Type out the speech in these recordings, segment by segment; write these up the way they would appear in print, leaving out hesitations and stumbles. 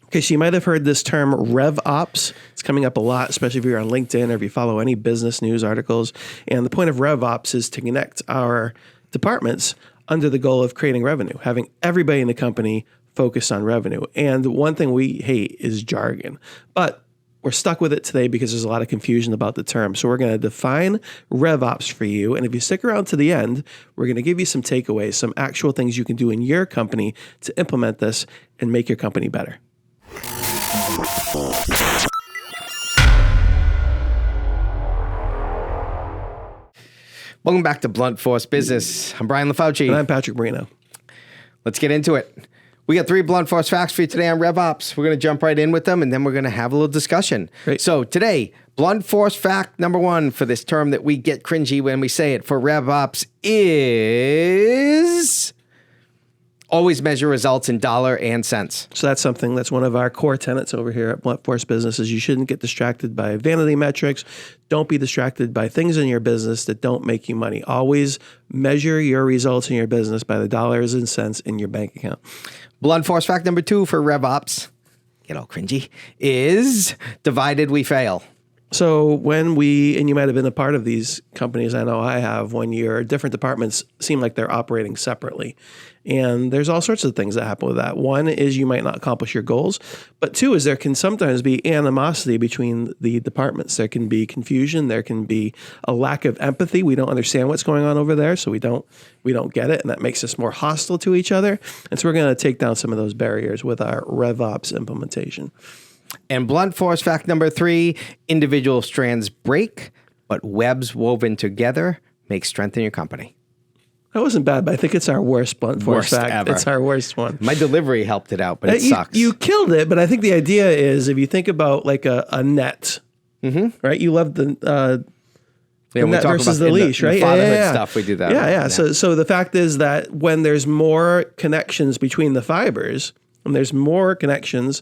Okay, so you might have heard this term RevOps. It's coming up a lot, especially if you're on LinkedIn or if you follow any business news articles. And the point of RevOps is to connect our departments under the goal of creating revenue, having everybody in the company focus on revenue. And one thing we hate is jargon. But we're stuck with it today because there's a lot of confusion about the term. So we're going to define RevOps for you. And if you stick around to the end, we're going to give you some takeaways, some actual things you can do in your company to implement this and make your company better. Welcome back to Blunt Force Business. I'm Brian LaFauci. And I'm Patrick Marino. Let's get into it. We got 3 Blunt Force facts for you today on RevOps. We're going to jump right in with them, and then we're going to have a little discussion. Great. So today, Blunt Force fact number 1 for this term that we get cringy when we say it for RevOps is always measure results in dollar and cents. So that's one of our core tenets over here at Blunt Force Business is you shouldn't get distracted by vanity metrics. Don't be distracted by things in your business that don't make you money. Always measure your results in your business by the dollars and cents in your bank account. Blunt Force fact number 2 for RevOps, get all cringy, is divided we fail. So when and you might have been a part of these companies, I know I have, when your different departments seem like they're operating separately. And there's all sorts of things that happen with that. One is you might not accomplish your goals, but 2 is there can sometimes be animosity between the departments. There can be confusion. There can be a lack of empathy. We don't understand what's going on over there, so we don't get it, and that makes us more hostile to each other. And so we're going to take down some of those barriers with our RevOps implementation. And Blunt Force fact number 3, individual strands break, but webs woven together make strength in your company. That wasn't bad, but I think it's our worst Blunt Force fact. Ever. It's our worst one. My delivery helped it out, but it sucks. You killed it, but I think the idea is if you think about like a net, right? You love the net versus the leash, right? The fatherhood stuff, we do that. Yeah. So the fact is that when there's more connections between the fibers, when there's more connections,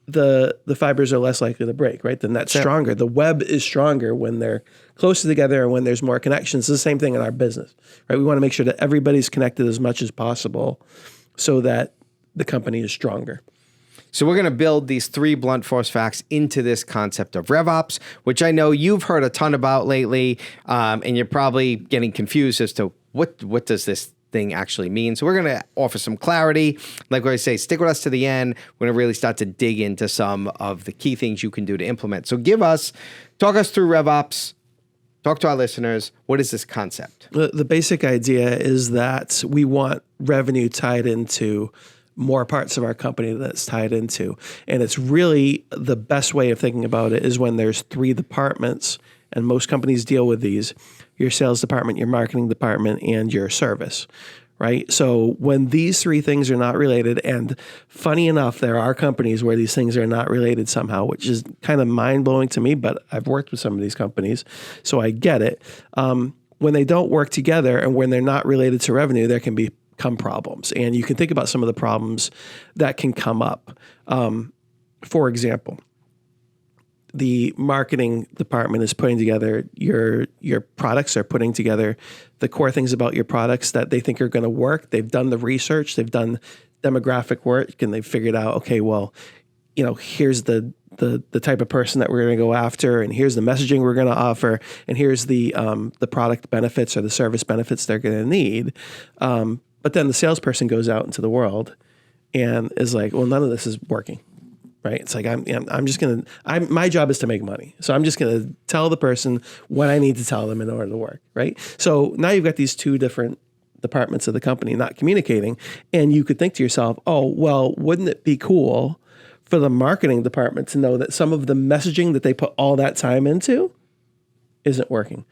the fibers are less likely to break, right? The net's stronger. The web is stronger when they're closer together and when there's more connections. It's the same thing in our business, right? We want to make sure that everybody's connected as much as possible so that the company is stronger. So we're going to build these 3 Blunt Force facts into this concept of RevOps, which I know you've heard a ton about lately, and you're probably getting confused as to what does this thing actually mean. So we're going to offer some clarity. Like I say, stick with us to the end. We're going to really start to dig into some of the key things you can do to implement. So talk us through RevOps. Talk to our listeners. What is this concept? The basic idea is that we want revenue tied into more parts of our company that's tied into. And it's really the best way of thinking about it is when there's 3 departments, and most companies deal with these: your sales department, your marketing department, and your service, right? So when these 3 things are not related, and funny enough, there are companies where these things are not related somehow, which is kind of mind-blowing to me, but I've worked with some of these companies, so I get it. When they don't work together and when they're not related to revenue, there can become problems. And you can think about some of the problems that can come up. For example, the marketing department is putting together your products, are putting together the core things about your products that they think are going to work. They've done the research, they've done demographic work, and they've figured out, okay, well, here's the type of person that we're going to go after, and here's the messaging we're going to offer, and here's the product benefits or the service benefits they're going to need. But then the salesperson goes out into the world and is like, well, none of this is working. Right? It's like, my job is to make money. So I'm just going to tell the person what I need to tell them in order to work. Right? So now you've got these 2 different departments of the company not communicating. And you could think to yourself, oh, well, wouldn't it be cool for the marketing department to know that some of the messaging that they put all that time into isn't working?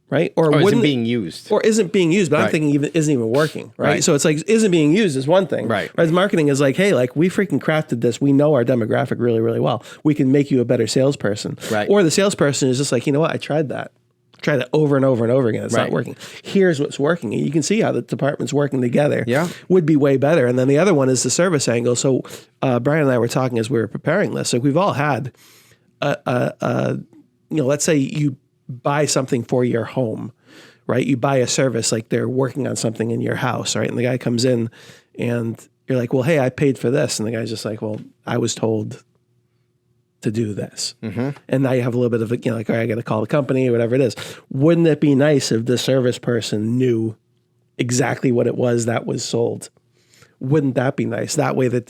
Right? Or isn't being used. Or isn't being used, but I'm thinking isn't even working, right? So it's like, isn't being used is one thing. Right. Whereas marketing is like, hey, like we freaking crafted this. We know our demographic really, really well. We can make you a better salesperson. Right. Or the salesperson is just like, you know what? I tried that. Tried it over and over and over again. It's not working. Here's what's working. And you can see how the departments working together would be way better. And then the other one is the service angle. So Brian and I were talking as we were preparing this. So we've all had, let's say you buy something for your home, right? You buy a service, like they're working on something in your house, right? And the guy comes in and you're You're like, well, hey, I paid for this. And the guy's just like, well, I was told to do this. And now you have a little bit of, like, all right, I got to call the company or whatever it is. Wouldn't it be nice if the service person knew exactly what it was that was sold? Wouldn't that be nice? That way that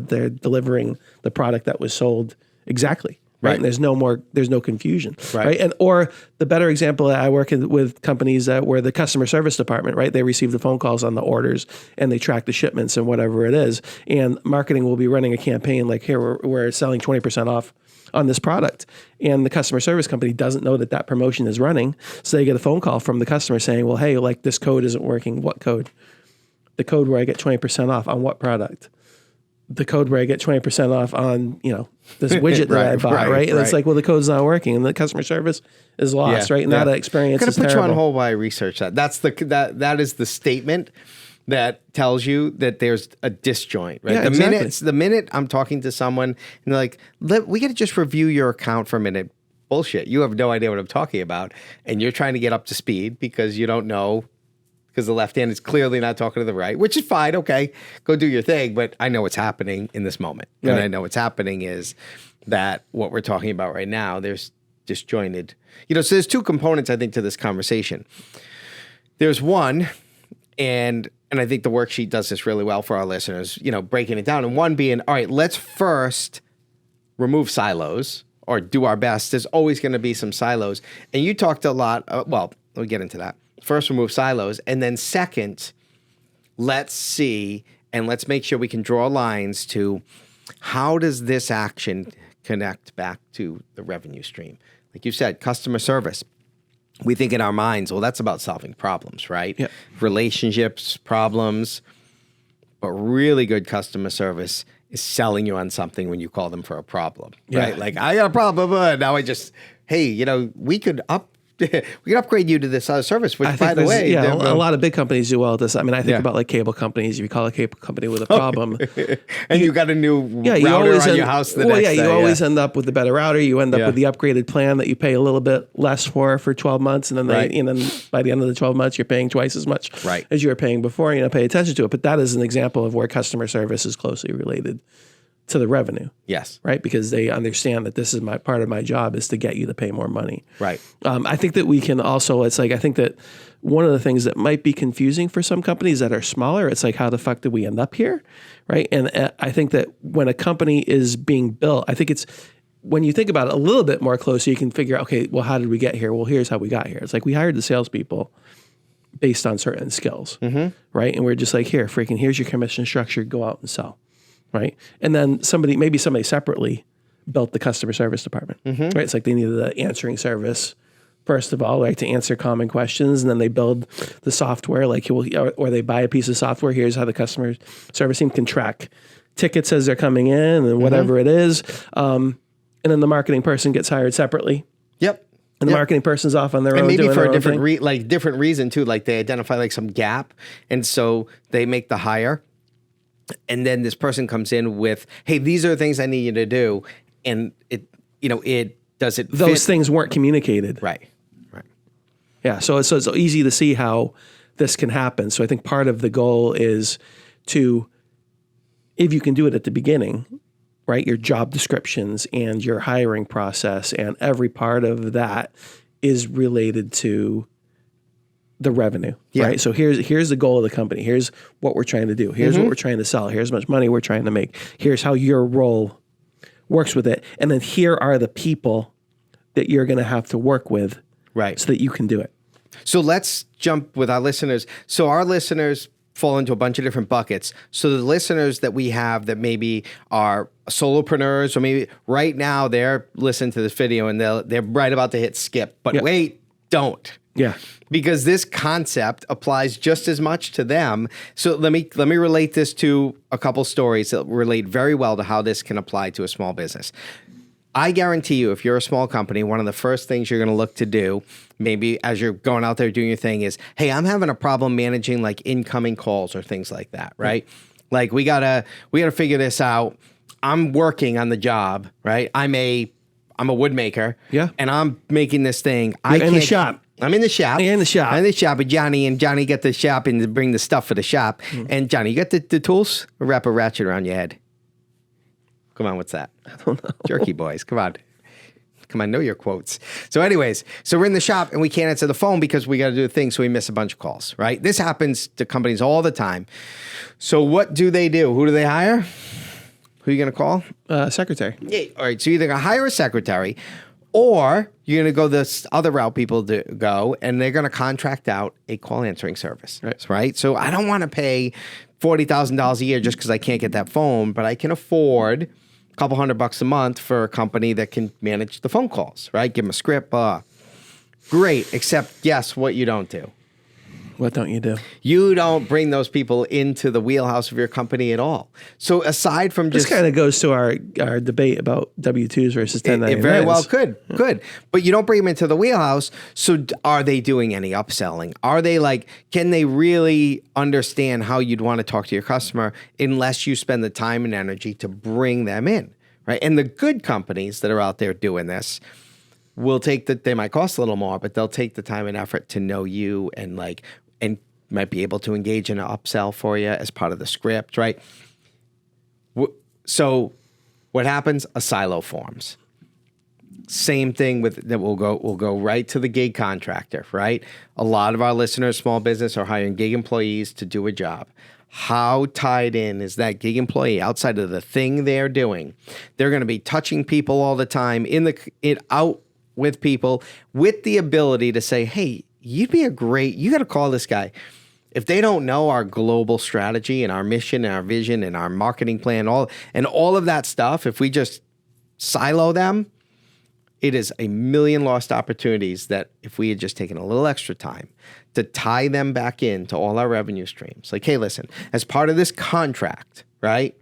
they're delivering the product that was sold exactly. Right. And there's no confusion. Right. And or the better example, I work with companies where the customer service department, right, they receive the phone calls on the orders and they track the shipments and whatever it is. And marketing will be running a campaign like, here, we're selling 20% off on this product. And the customer service company doesn't know that promotion is running. So they get a phone call from the customer saying, well, hey, like this code isn't working. What code? The code where I get 20% off on what product? The code where I get 20% off on, this widget that I bought, right? And it's like, well, the code's not working and the customer service is lost, right? And that experience is terrible. I'm going to put you on hold while I research that. That is the statement that tells you that there's a disjoint, right? Yeah, exactly. The minute I'm talking to someone and they're like, we got to just review your account for a minute. Bullshit. You have no idea what I'm talking about. And you're trying to get up to speed because you don't know, because the left hand is clearly not talking to the right, which is fine. Okay, go do your thing. But I know what's happening in this moment. And I know what's happening is that what we're talking about right now, there's disjointed. So there's two components, I think, to this conversation. There's one, and I think the worksheet does this really well for our listeners, breaking it down. And one being, all right, let's first remove silos or do our best. There's always going to be some silos. And you talked a lot, let me get into that. First, remove silos. And then second, let's see and let's make sure we can draw lines to how does this action connect back to the revenue stream? Like you said, customer service. We think in our minds, well, that's about solving problems, right? Yep. Relationships, problems. But really good customer service is selling you on something when you call them for a problem, right? Like, I got a problem, now hey, we could upgrade you to this other service, which, by the way... a lot of big companies do well at this. I mean, I think about like cable companies. If you call a cable company with a problem... and you got a new router on your house the next day. You always end up with the better router. You end up with the upgraded plan that you pay a little bit less for 12 months. And then then by the end of the 12 months, you're paying twice as much as you were paying before. Pay attention to it. But that is an example of where customer service is closely related to the revenue. Yes. Right? Because they understand that this is part of my job is to get you to pay more money. Right. I think that we can also, I think that one of the things that might be confusing for some companies that are smaller, it's like, how the fuck did we end up here? Right. And I think that when a company is being built, I think it's, when you think about it a little bit more closely, you can figure out, okay, well, how did we get here? Well, here's how we got here. It's like we hired the salespeople based on certain skills. Right. And we're just like, here's your commission structure, go out and sell. Right. And then maybe somebody separately built the customer service department. Right. It's like they needed the answering service, first of all, like to answer common questions. And then they build the software, or they buy a piece of software. Here's how the customer service team can track tickets as they're coming in and whatever it is. And then the marketing person gets hired separately. Yep. And the marketing person's off on their own. And maybe doing for a different different reason too. Like they identify like some gap. And so they make the hire. And then this person comes in with, hey, these are the things I need you to do. And those things weren't communicated. Right. Yeah. So it's easy to see how this can happen. So I think part of the goal is to, if you can do it at the beginning, right, your job descriptions and your hiring process and every part of that is related to the revenue, right? So here's the goal of the company. Here's what we're trying to do. Here's what we're trying to sell. Here's how much money we're trying to make. Here's how your role works with it. And then here are the people that you're going to have to work with, right, so that you can do it. So let's jump with our listeners. So our listeners fall into a bunch of different buckets. So the listeners that we have that maybe are solopreneurs, or maybe right now they're listening to this video and they're right about to hit skip, but wait, don't. Yeah. Because this concept applies just as much to them. So let me relate this to a couple stories that relate very well to how this can apply to a small business. I guarantee you, if you're a small company, one of the first things you're going to look to do, maybe as you're going out there doing your thing, is, hey, I'm having a problem managing like incoming calls or things like that, right? Like we gotta figure this out. I'm working on the job, right? I'm a wood maker, and I'm making this thing. You're in the shop. I'm in the shop. You're in the shop. I'm in the shop with Johnny, and Johnny got the shop and bring the stuff for the shop. And Johnny, you got the tools? Wrap a ratchet around your head. Come on, what's that? I don't know. Jerky boys, come on. Come on, know your quotes. So anyways, so we're in the shop and we can't answer the phone because we got to do a thing, so we miss a bunch of calls, right? This happens to companies all the time. So what do? Who do they hire? Who are you going to call? Secretary. Yeah. All right, so you're either going to hire a secretary or you're going to go this other route people go, and they're going to contract out a call answering service, right? So I don't want to pay $40,000 a year just because I can't get that phone, but I can afford a couple $100 a month for a company that can manage the phone calls, right? Give them a script. Great, except guess what you don't do? What don't you do? You don't bring those people into the wheelhouse of your company at all. So aside from This kind of goes to our debate about W-2s versus 1099s. It very well could. But you don't bring them into the wheelhouse. So are they doing any upselling? Are they can they really understand how you'd want to talk to your customer unless you spend the time and energy to bring them in, right? And the good companies that are out there doing this will they might cost a little more, but they'll take the time and effort to know you and might be able to engage in an upsell for you as part of the script, right? So what happens? A silo forms. Same thing with that. We'll go right to the gig contractor, right? A lot of our listeners, small business, are hiring gig employees to do a job. How tied in is that gig employee outside of the thing they're doing? They're going to be touching people all the time, out with people, with the ability to say, hey, you got to call this guy. If they don't know our global strategy and our mission and our vision and our marketing plan, all of that stuff, if we just silo them, it is a million lost opportunities that if we had just taken a little extra time to tie them back into all our revenue streams. Like, hey, listen, as part of this contract, right?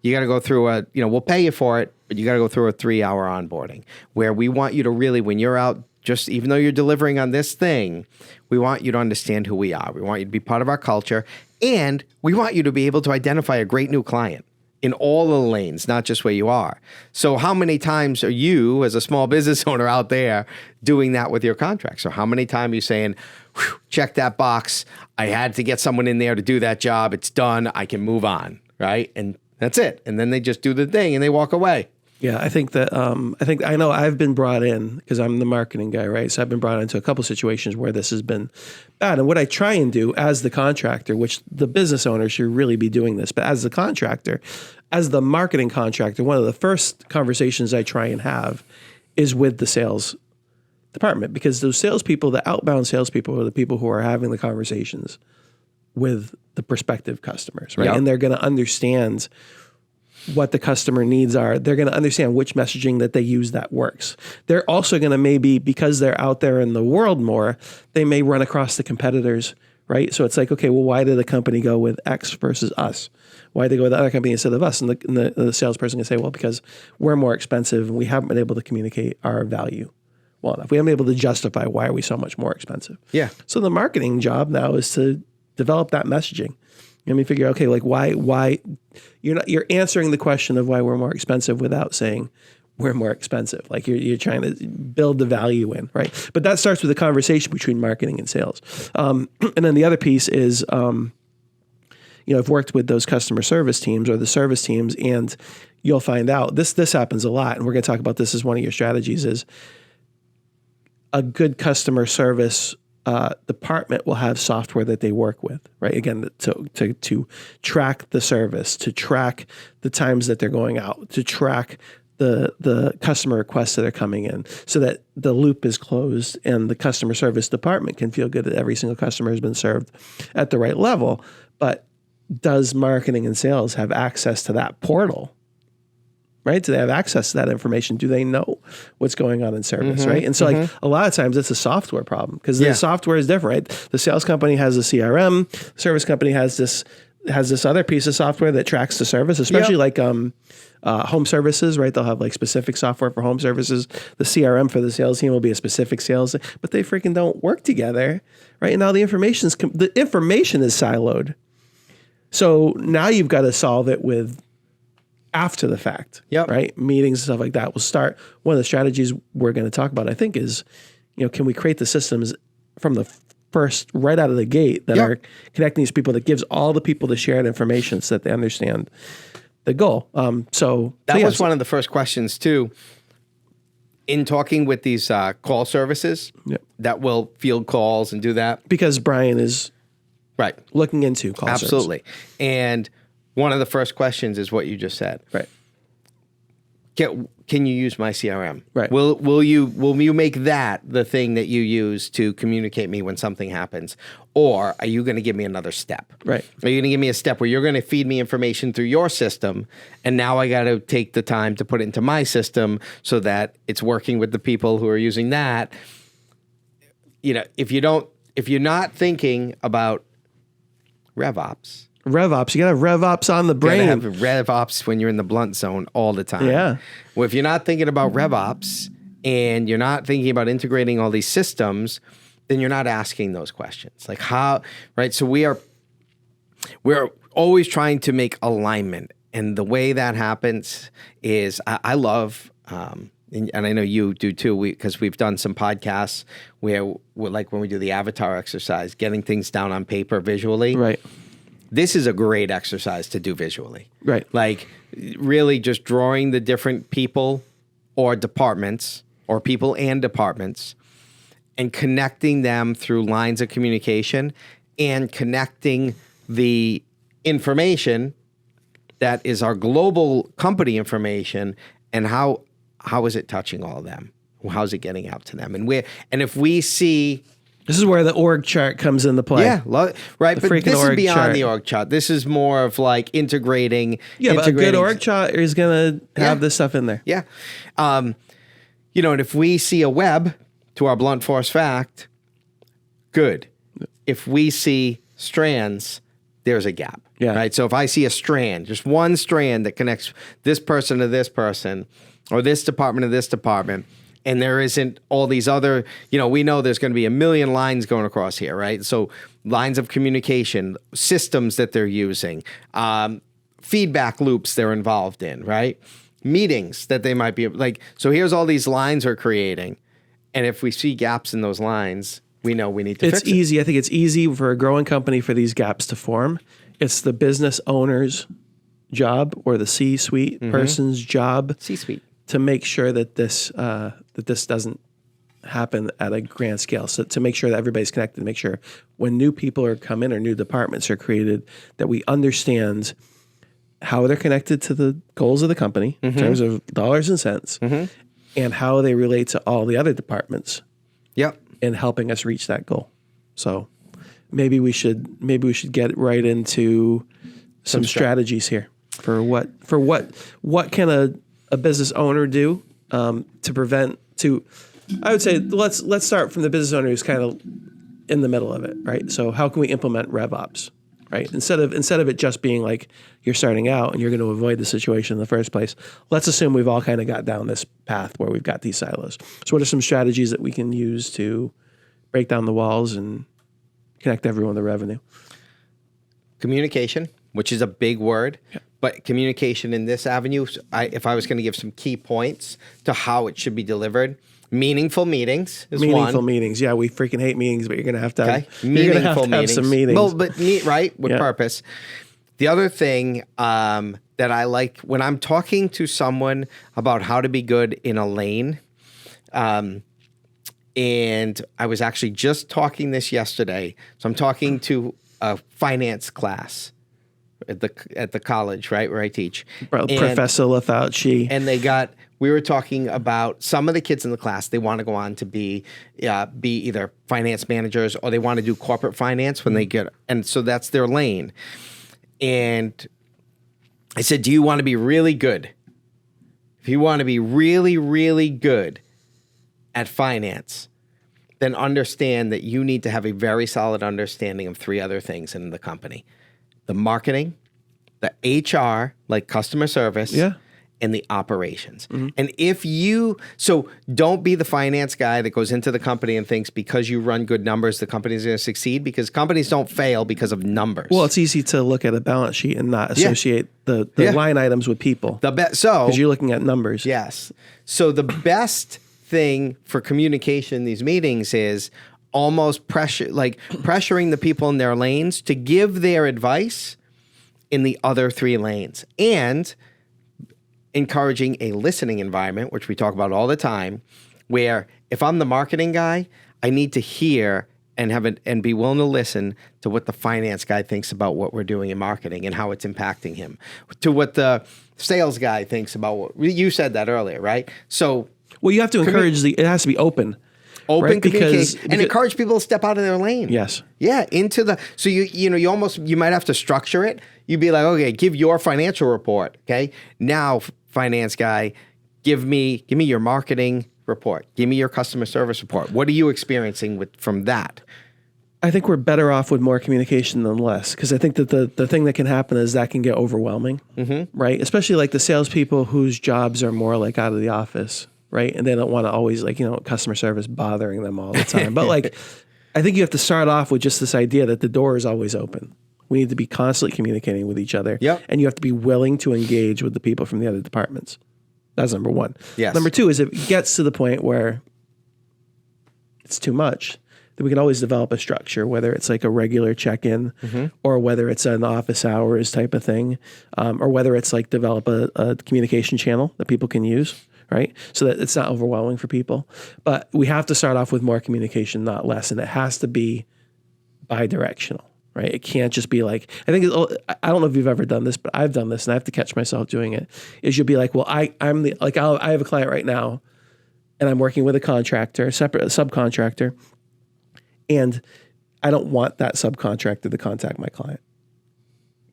You got to go through we'll pay you for it, but you got to go through a 3-hour onboarding where we want you to really, when you're out, just even though you're delivering on this thing, we want you to understand who we are. We want you to be part of our culture, and we want you to be able to identify a great new client in all the lanes, not just where you are. So how many times are you, as a small business owner out there, doing that with your contracts? So how many times are you saying, check that box, I had to get someone in there to do that job, it's done, I can move on, right? And that's it. And then they just do the thing and they walk away. Yeah, I think that I know I've been brought in because I'm the marketing guy, right? So I've been brought into a couple situations where this has been bad. And what I try and do as the contractor, which the business owner should really be doing this, but as the contractor, as the marketing contractor, one of the first conversations I try and have is with the sales department, because those salespeople, the outbound salespeople, are the people who are having the conversations with the prospective customers, right? Yep. And they're going to understand what the customer needs are. They're going to understand which messaging that they use that works. They're also going to maybe, because they're out there in the world more, they may run across the competitors, right? So it's like, okay, well, why did the company go with X versus us? Why did they go with the other company instead of us? And the salesperson can say, well, because we're more expensive and we haven't been able to communicate our value well enough. We haven't been able to justify why are we so much more expensive. Yeah. So the marketing job now is to develop that messaging. Let me figure, okay, like why you're answering the question of why we're more expensive without saying we're more expensive. Like you're trying to build the value in, right? But that starts with a conversation between marketing and sales. And then the other piece is, I've worked with those customer service teams or the service teams, and you'll find out this happens a lot. And we're going to talk about this as one of your strategies is a good customer service department will have software that they work with, right? Again, to track the service, to track the times that they're going out, to track the customer requests that are coming in, so that the loop is closed and the customer service department can feel good that every single customer has been served at the right level. But does marketing and sales have access to that portal? Right? Do they have access to that information? Do they know what's going on in service? Right? And so like a lot of times it's a software problem because the software is different, right? The sales company has a CRM, the service company has this other piece of software that tracks the service, especially like home services, right? They'll have like specific software for home services. The CRM for the sales team will be a specific sales, but they freaking don't work together, right? And now the information is siloed. So now you've got to solve it with after the fact, right? Meetings and stuff like that will start. One of the strategies we're going to talk about, I think, is can we create the systems from the first, right out of the gate that are connecting these people, that gives all the people the shared information so that they understand the goal. So that was one of the first questions too. In talking with these call services that will field calls and do that. Because Brian is looking into call service. Absolutely. And one of the first questions is what you just said. Right. Can you use my CRM? Right. Will you make that the thing that you use to communicate me when something happens? Or are you going to give me another step? Right. Are you going to give me a step where you're going to feed me information through your system, and now I got to take the time to put it into my system so that it's working with the people who are using that? If you're not thinking about RevOps. RevOps. You got to have RevOps on the brain. You got to have RevOps when you're in the blunt zone all the time. Yeah. Well, if you're not thinking about RevOps and you're not thinking about integrating all these systems, then you're not asking those questions. Like how, right? So we're always trying to make alignment. And the way that happens is I love, and I know you do too, because we've done some podcasts where we're like when we do the avatar exercise, getting things down on paper visually. Right. This is a great exercise to do visually. Right. Like really just drawing the different people or departments or people and departments and connecting them through lines of communication and connecting the information that is our global company information and how is it touching all of them? How's it getting out to them? And if we see... This is where the org chart comes into play. Yeah, right. But this is beyond the org chart. This is more of like integrating. Yeah, but a good org chart is going to have this stuff in there. Yeah. And if we see a web to our blunt force fact, good. If we see strands, there's a gap. Yeah. Right. So if I see a strand, just one strand that connects this person to this person or this department to this department, and there isn't all these other, we know there's going to be a million lines going across here, right? So lines of communication, systems that they're using, feedback loops they're involved in, right? Meetings that they might be like, so here's all these lines we're creating. And if we see gaps in those lines, we know we need to fix it. It's easy. I think it's easy for a growing company for these gaps to form. It's the business owner's job or the C-suite person's job. C-suite. To make sure that this doesn't happen at a grand scale. So to make sure that everybody's connected, to make sure when new people are come in or new departments are created, that we understand how they're connected to the goals of the company in terms of dollars and cents, and how they relate to all the other departments. Yep. In helping us reach that goal. So maybe we should get right into some strategies here for what can a business owner do I would say let's start from the business owner who's kind of in the middle of it, right? So how can we implement RevOps, right? Instead of it just being like you're starting out and you're going to avoid the situation in the first place, let's assume we've all kind of got down this path where we've got these silos. So what are some strategies that we can use to break down the walls and connect everyone to revenue? Communication, which is a big word. Yeah. But communication in this avenue, if I was going to give some key points to how it should be delivered, meaningful meetings is one. Meaningful meetings. Yeah, we freaking hate meetings, but you're going to have to have some meetings. Well, but right, with purpose. The other thing that I like when I'm talking to someone about how to be good in a lane, and I was actually just talking this yesterday. So I'm talking to a finance class at the college, right, where I teach. Professor Lafauci. And we were talking about some of the kids in the class, they want to go on to be either finance managers or they want to do corporate finance when they get, and so that's their lane. And I said, do you want to be really good? If you want to be really, really good at finance, then understand that you need to have a very solid understanding of three other things in the company. The marketing, the HR, like customer service, and the operations. And so don't be the finance guy that goes into the company and thinks because you run good numbers, the company's going to succeed, because companies don't fail because of numbers. Well, it's easy to look at a balance sheet and not associate the line items with people. Because you're looking at numbers. Yes. So the best thing for communication in these meetings is almost pressuring the people in their lanes to give their advice in the other 3 lanes, and encouraging a listening environment, which we talk about all the time, where if I'm the marketing guy, I need to hear and be willing to listen to what the finance guy thinks about what we're doing in marketing and how it's impacting him, to what the sales guy thinks about what you said that earlier, right? So, well, you have to encourage it has to be open. Open right? communication and encourage people to step out of their lane. Yes. Yeah, so you might have to structure it. You'd be like, okay, give your financial report. Okay. Now, finance guy, give me your marketing report. Give me your customer service report. What are you experiencing from that? I think we're better off with more communication than less, because I think that the thing that can happen is that can get overwhelming, right? Especially like the salespeople whose jobs are more like out of the office, right? And they don't want to always customer service bothering them all the time. But like, I think you have to start off with just this idea that the door is always open. We need to be constantly communicating with each other. Yep. And you have to be willing to engage with the people from the other departments. That's number one. Yes. Number two is if it gets to the point where it's too much, then we can always develop a structure, whether it's like a regular check-in or whether it's an office hours type of thing, or whether it's like develop a communication channel that people can use, right? So that it's not overwhelming for people. But we have to start off with more communication, not less. And it has to be bi-directional, right? It can't just be like, I don't know if you've ever done this, but I've done this and I have to catch myself doing it, is you'll be like, well, I have a client right now and I'm working with a subcontractor, and I don't want that subcontractor to contact my client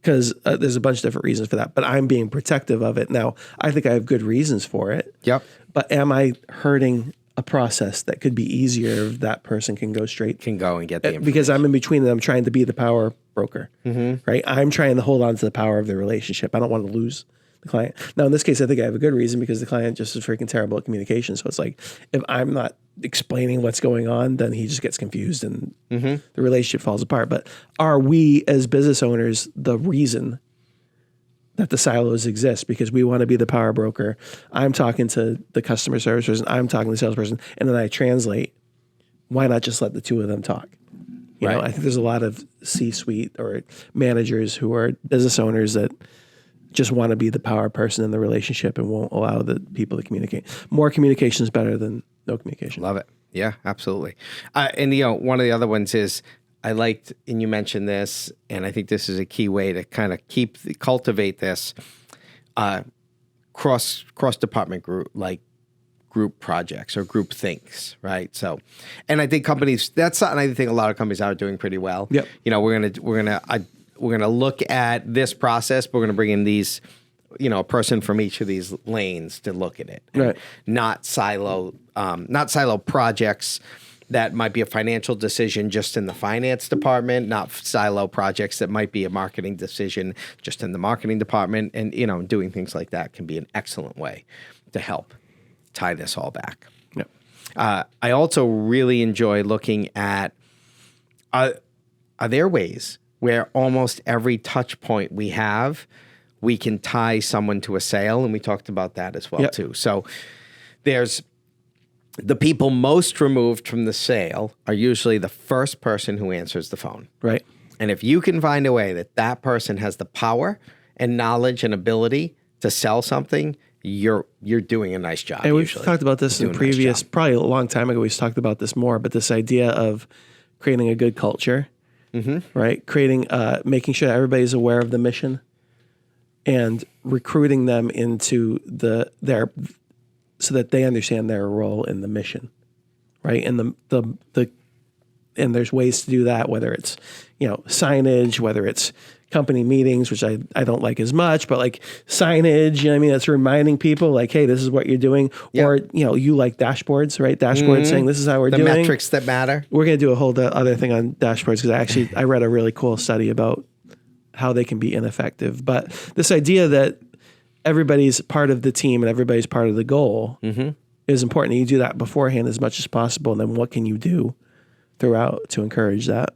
because there's a bunch of different reasons for that, but I'm being protective of it. Now, I think I have good reasons for it. Yep. But am I hurting a process that could be easier if that person can go and get the information? Because I'm in between them, I'm trying to be the power broker, right? I'm trying to hold on to the power of the relationship. I don't want to lose the client. Now, in this case, I think I have a good reason because the client just is freaking terrible at communication. So it's like, if I'm not explaining what's going on, then he just gets confused and the relationship falls apart. But are we as business owners the reason that the silos exist? Because we want to be the power broker. I'm talking to the customer service person, I'm talking to the salesperson, and then I translate. Why not just let the two of them talk? You know, I think there's a lot of C-suite or managers who are business owners that just want to be the power person in the relationship and won't allow the people to communicate. More communication is better than no communication. Love it. Yeah, absolutely. And one of the other ones is I liked, and you mentioned this, and I think this is a key way to kind of cultivate this cross department group projects or group thinks, right? So, and I think that's something I think a lot of companies are doing pretty well. Yep. We're gonna look at this process, but we're gonna bring in these, a person from each of these lanes to look at it, right? Not silo projects that might be a financial decision just in the finance department, not silo projects that might be a marketing decision just in the marketing department, and doing things like that can be an excellent way to help tie this all back. Yep. I also really enjoy looking at are there ways where almost every touch point we have, we can tie someone to a sale. And we talked about that as well, too. So there's the people most removed from the sale are usually the first person who answers the phone. Right. And if you can find a way that person has the power and knowledge and ability to sell something, you're doing a nice job. And we've talked about this in previous, probably a long time ago, we've talked about this more, but this idea of creating a good culture. Right? Making sure that everybody's aware of the mission and recruiting them into so that they understand their role in the mission, right? And and there's ways to do that, whether it's, signage, whether it's company meetings, which I don't like as much, but like signage, that's reminding people like, hey, this is what you're doing. Yep. Or, you like dashboards, right? Dashboards saying this is how we're doing. The metrics that matter. We're going to do a whole other thing on dashboards because I read a really cool study about how they can be ineffective. But this idea that everybody's part of the team and everybody's part of the goal is important. And you do that beforehand as much as possible. And then what can you do throughout to encourage that?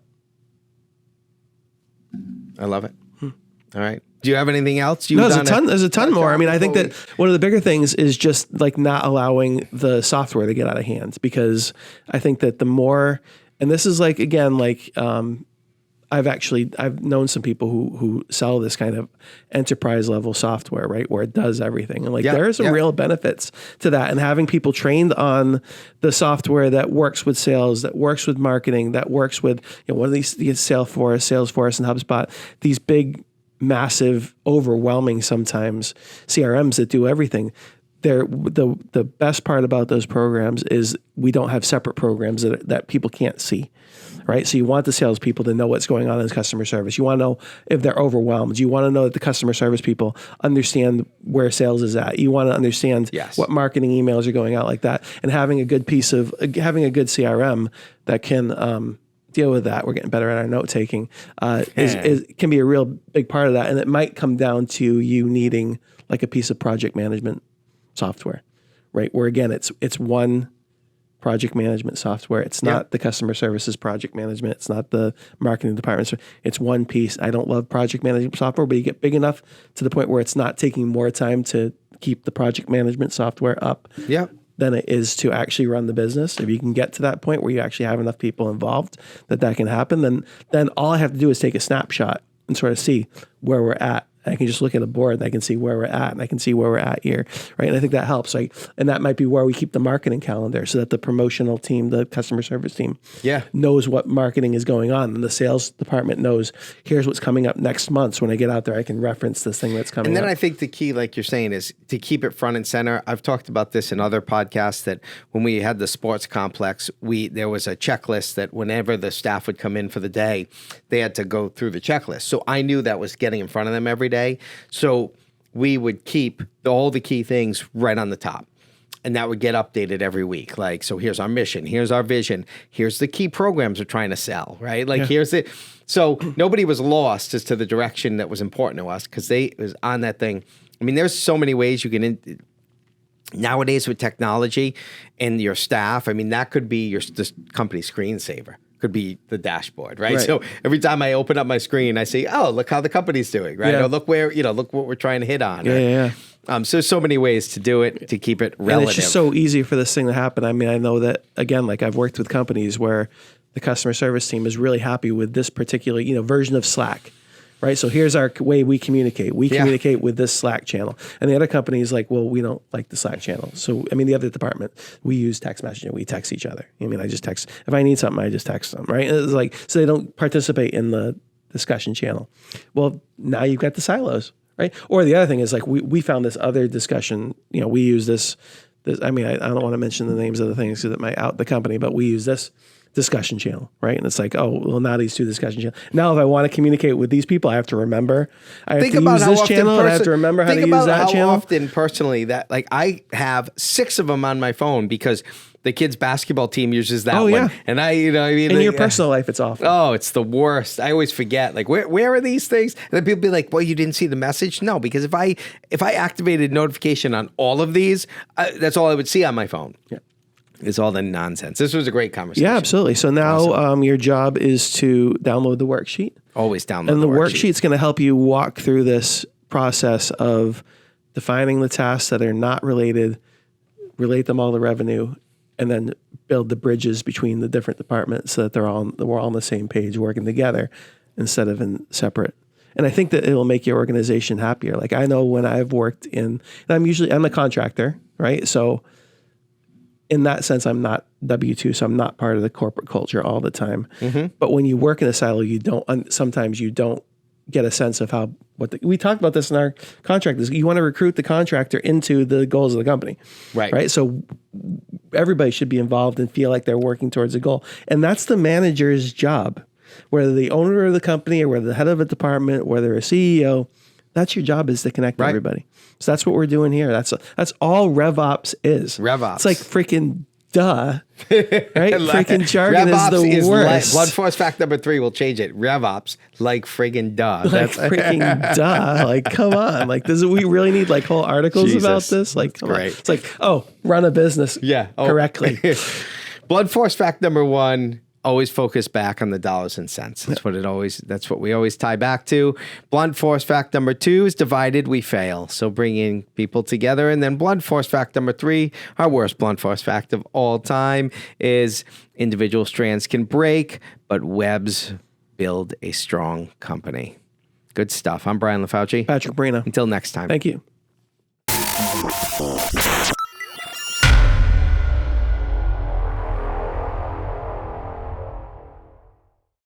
I love it. All right. Do you have anything else? No, there's a ton more. I mean, I think that one of the bigger things is just like not allowing the software to get out of hand, because I think that the more, and this is like, again, like, I've known some people who sell this kind of enterprise level software, right, where it does everything, and like there are some real benefits to that, and having people trained on the software that works with sales, that works with marketing, that works with, one of these Salesforce and HubSpot, these big, massive, overwhelming sometimes CRMs that do everything. The best part about those programs is we don't have separate programs that people can't see, right? So you want the salespeople to know what's going on in customer service. You want to know if they're overwhelmed. You want to know that the customer service people understand where sales is at. You want to understand what marketing emails are going out like that. And having a good CRM that can deal with that. We're getting better at our note taking. Can be a real big part of that. And it might come down to you needing like a piece of project management software, right? Where again, it's one project management software. It's not the customer services project management. It's not the marketing department. It's one piece. I don't love project management software, but you get big enough to the point where it's not taking more time to keep the project management software up than it is to actually run the business. If you can get to that point where you actually have enough people involved that can happen, then all I have to do is take a snapshot and sort of see where we're at. I can just look at a board and I can see where we're at, and I can see where we're at here, right? And I think that helps. Like, and that might be where we keep the marketing calendar, so that the promotional team, the customer service team, knows what marketing is going on, and the sales department knows here's what's coming up next month. So when I get out there, I can reference this thing that's coming. And then up. I think the key, like you're saying, is to keep it front and center. I've talked about this in other podcasts that when we had the sports complex, there was a checklist that whenever the staff would come in for the day, they had to go through the checklist. So I knew that was getting in front of them every day. So we would keep all the key things right on the top, and that would get updated every week. Like, so here's our mission, here's our vision, here's the key programs we're trying to sell, right? Like here's it. So nobody was lost as to the direction that was important to us, because it was on that thing. I mean, there's so many ways you can nowadays with technology and your staff. I mean, that could be this company screensaver. Could be the dashboard, right? So every time I open up my screen, I see, oh, look how the company's doing, right? Or look what we're trying to hit on. So many ways to do it, to keep it relative. And it's just so easy for this thing to happen. I mean, I know that, again, like I've worked with companies where the customer service team is really happy with this particular, version of Slack. Right. So here's our way we communicate. We communicate with this Slack channel. And the other company is like, well, we don't like the Slack channel. So, I mean, the other department, we use text messaging. We text each other. I mean, I just text. If I need something, I just text them. Right. And it's like, so they don't participate in the discussion channel. Well, now you've got the silos. Right. Or the other thing is like, we found this other discussion. We use this. I mean, I don't want to mention the names of the things because it might out the company, but we use this discussion channel, right? And it's like, oh, well, now these two discussion channels. Now, if I want to communicate with these people, I have to remember. I have to use this channel, and I have to remember how to use that channel. Think about how often, personally, that like I have 6 of them on my phone because the kids' basketball team uses that one. And in your personal life, it's awful. Oh, it's the worst. I always forget. Like, where are these things? And then people be like, well, you didn't see the message? No, because if I activated notification on all of these, that's all I would see on my phone. It's all the nonsense. This was a great conversation. Yeah, absolutely. So now your job is to download the worksheet. Always download and the worksheet. And the worksheet's going to help you walk through this process of defining the tasks that are not related, relate them all to revenue, and then build the bridges between the different departments so that we're all on the same page working together instead of in separate. And I think that it will make your organization happier. Like I know when I've worked I'm a contractor, right? So in that sense, I'm not W-2, so I'm not part of the corporate culture all the time. Mm-hmm. But when you work in a silo, sometimes you don't get a sense of we talked about this in our contract. You want to recruit the contractor into the goals of the company, right? So everybody should be involved and feel like they're working towards a goal. And that's the manager's job, whether the owner of the company or whether the head of a department, whether a CEO, that's your job, is to connect everybody. So that's what we're doing here. That's all RevOps is. RevOps. It's like freaking duh, right? Freaking jargon RevOps is the worst. Blunt force fact number 3, we'll change it. RevOps, like friggin' duh. Like freaking duh. Like, come on. Like, we really need like whole articles about this? Like, come on. It's like, run a business correctly. Blunt force fact number 1, always focus back on the dollars and cents. That's what we always tie back to. Blunt force fact number 2 is divided, we fail. So bringing people together. And then blunt force fact number 3, our worst blunt force fact of all time, is individual strands can break, but webs build a strong company. Good stuff. I'm Brian LaFauci. Patrick Brina. Until next time. Thank you.